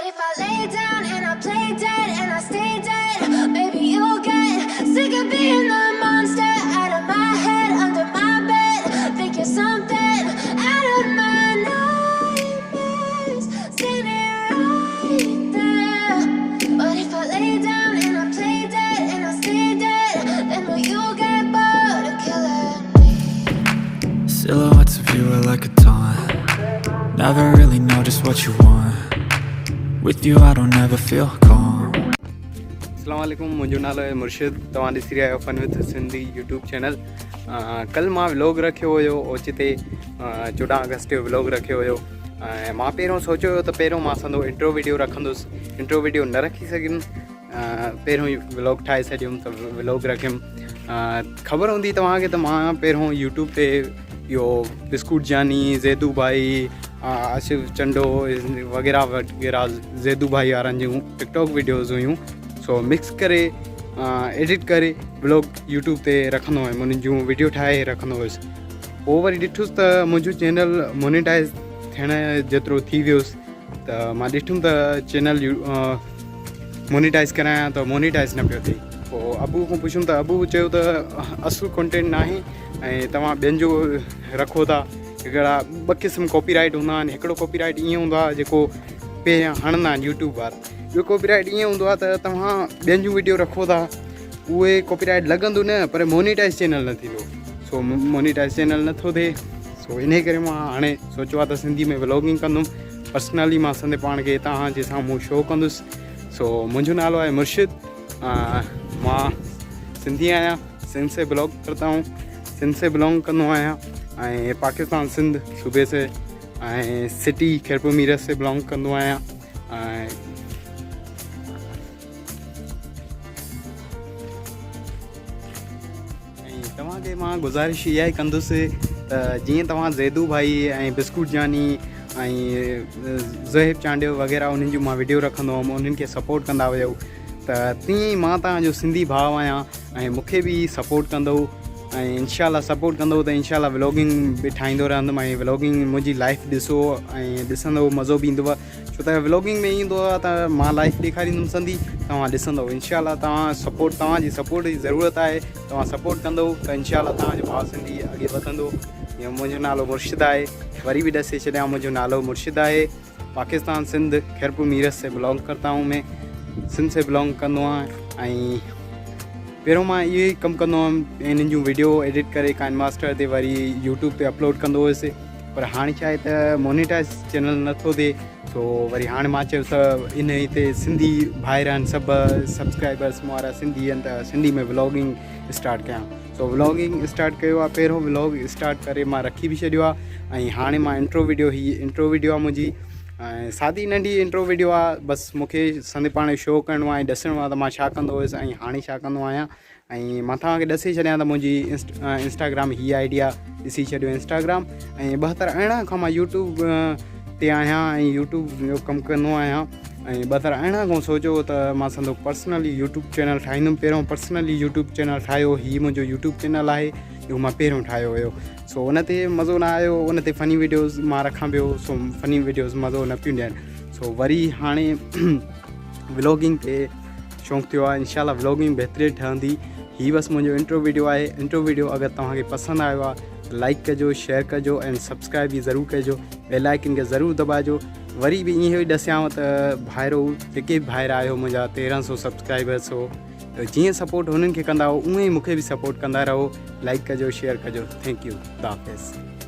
But if I lay down and I play dead and I stay dead, baby, you'll get sick of being the monster out of my head, under my bed. Think you're something out of my nightmares, standing right there. But if I lay down and I play dead and I stay dead, then will you get bored of killing me? Silhouettes of you are like a taunt. Never really know just what you want. With you I don't ever feel calm. अस्सलाम वालेकुम, मुझो नालो है मुर्शिद। तव्हां ॾिसी रहिया आहियो fun with Sindhi YouTube channel. कल मां व्लॉग रखियो हुयो ओचिते 14 अगस्त जो व्लॉग रखियो हुयो। मां पहिरों सोचियो हुयो त पहिरों मां संदो इंट्रो वीडियो रखंदुसि, इंट्रो वीडियो न रखी सघियुमि। पहिरों ई व्लॉग ठाहे छॾियुमि त व्लॉग रखियुमि। ख़बर हूंदी तव्हांखे त मां पहिरों यूट्यूब ते इहो बिस्कुट जानी, ज़ैदू भाई, आशिफ चंडो वग़ैरह वग़ैरह ज़ैदू भाई वारनि जूं टिकटॉक वीडियोज़ हुयूं। सो मिक्स करे एडिट करे व्लॉग यूट्यूब ते रखंदो हुयुमि, उन्हनि जूं वीडियो ठाहे रखंदो हुयुसि। पोइ वरी ॾिठुसि त मुंहिंजो चैनल मोनेटाइज़ थियण जेतिरो थी वियुसि त मां ॾिठुमि त चैनल मोनेटाइज़ करायां त मोनेटाइज़ न पियो थिए। पोइ अबू खां पुछियुमि त अबू चयो त असुलु कॉन्टेंट न आहे ऐं तव्हां ॿियनि जो रखो था। हिकिड़ा ॿ क़िस्म कॉपीराइट हूंदा आहिनि। हिकिड़ो कॉपीराइट ईअं हूंदो आहे जेको पहिरियां हणंदा आहिनि यूट्यूब वारा। ॿियो कॉपीराइट ईअं हूंदो आहे त तव्हां ॿियनि जूं वीडियो रखो था, उहे कॉपीराइट लॻंदो न पर मोनेटाइज़ चैनल न थींदो। सो मोनेटाइज़ चैनल नथो थिए। सो इन करे मां हाणे सोचियो आहे त सिंधी में व्लॉगिंग कंदुमि। पर्सनली मां संदे पाण खे तव्हांजे साम्हूं शो कंदुसि। सो मुंहिंजो नालो आहे मुर्शिद। मां सिंधी आहियां, सिंध से बिलोंग करता हूँ, सिंध से बिलोंग कंदो आहियां ऐं पाकिस्तान सिंध सूबे से ऐं सिटी खैरपुर मीरठ से बिलोंग कंदो आहियां। ऐं तव्हांखे मां गुज़ारिश इहा ई कंदुसि त जीअं तव्हां ज़ैदू भाई ऐं बिस्कुट जानी ऐं ज़हेब चांडियो वग़ैरह उन्हनि जूं मां वीडियो रखंदो हुअमि, उन्हनि खे सपोर्ट कंदा हुयव, त तीअं ई मां तव्हांजो सिंधी भाउ आहियां ऐं मूंखे बि सपोर्ट कंदो ऐं इंशाल्लाह सपोर्ट कंदो त इंशाल्लाह व्लॉगिंग बि ठाहींदो रहंदुमि। ऐं व्लॉगिंग मुंहिंजी लाइफ ॾिसो ऐं ॾिसंदो मज़ो बि ईंदो आहे, छो त व्लॉगिंग में ईंदो आहे त मां लाइफ ॾेखारींदुमि सिंधी, तव्हां ॾिसंदो। इंशाल्लाह तव्हां सपोर्ट, तव्हांजी सपोर्ट जी ज़रूरत आहे। तव्हां सपोर्ट कंदो त इंशाल्लाह तव्हांजो भाउ सिंधी अॻे वधंदो। ईअं मुंहिंजो नालो मुर्शिद आहे। वरी बि ॾसे छॾियां, मुंहिंजो नालो मुर्शिद आहे। पाकिस्तान सिंध खैरपुर मीरठ से बिलोंग करता हूँ मैं, सिंध से बिलोंग कंदो आहियां। ऐं पहिरों मां इहो ई कमु कंदो हुअमि, इन्हनि जूं वीडियो एडिट करे काइन मास्टर ते वरी यूट्यूब ते अपलोड कंदो हुयुसि। पर हाणे छा आहे त मोनेटाइज़ चैनल नथो थिए। सो वरी हाणे मां चयो त इन हिते सिंधी भाइर आहिनि, सभु सब्सक्राइबर्स वारा सिंधी आहिनि, त सिंधी में व्लॉगिंग स्टार्ट कयां। सो व्लॉगिंग स्टार्ट कयो आहे। पहिरों व्लॉग स्टार्ट करे मां रखी बि छॾियो आहे ऐं हाणे मां इंट्रो वीडियो आहे मुंहिंजी ऐं सादी नंढी इंट्रो वीडियो आहे। बसि मूंखे संदे पाण शो करिणो आहे, ॾिसणो आहे त मां छा कंदो हुयुसि ऐं हाणे छा कंदो आहियां। ऐं मां तव्हांखे ॾसे छॾियां त मुंहिंजी इंस्टाग्राम हीअ आई डी आहे, ॾिसी छॾियो इंस्टाग्राम। ऐं 72 अरिड़हं खां मां यूट्यूब ते आहियां ऐं यूट्यूब जो कमु कंदो आहियां। ऐं 72 अरिड़हं खां सोचियो त मां संदो पर्सनली यूट्यूब चैनल ठाहींदुमि। पहिरों पर्सनली यूट्यूब चैनल ठाहियो, हीअ मुंहिंजो यूट्यूब चैनल आहे, इहो मां पहिरों ठाहियो हुयो। सो उन ते मज़ो न आयो, उन ते फ़नी वीडियोज़ मां रखां पियो, सो फ़नी वीडियोज़ मज़ो न पियूं ॾियनि। सो वरी हाणे व्लॉगिंग ते शौक़ु थियो आहे। इंशाल्लाह व्लॉगिंग बहितरीनु ठहंदी। हीअ बसि मुंहिंजो इंट्रो वीडियो आहे। इंट्रो वीडियो अगरि तव्हांखे पसंदि आयो आहे त लाइक कजो, शेयर कजो ऐं सब्सक्राइब बि ज़रूरु कजो, बेल आइकन खे ज़रूरु दॿाइजो। वरी बि ईअं ई ॾसियांव त भाइरो जेके बि भाइर आहियो मुंहिंजा 1300 सब्सक्राइबर्स हो, त जीअं सपोर्ट हुननि खे कंदा उहो, उअं ई मूंखे बि सपोर्ट कंदा रहो। लाइक कजो, शेयर कजो। Thank U. ख़ुदा हाफ़िज़।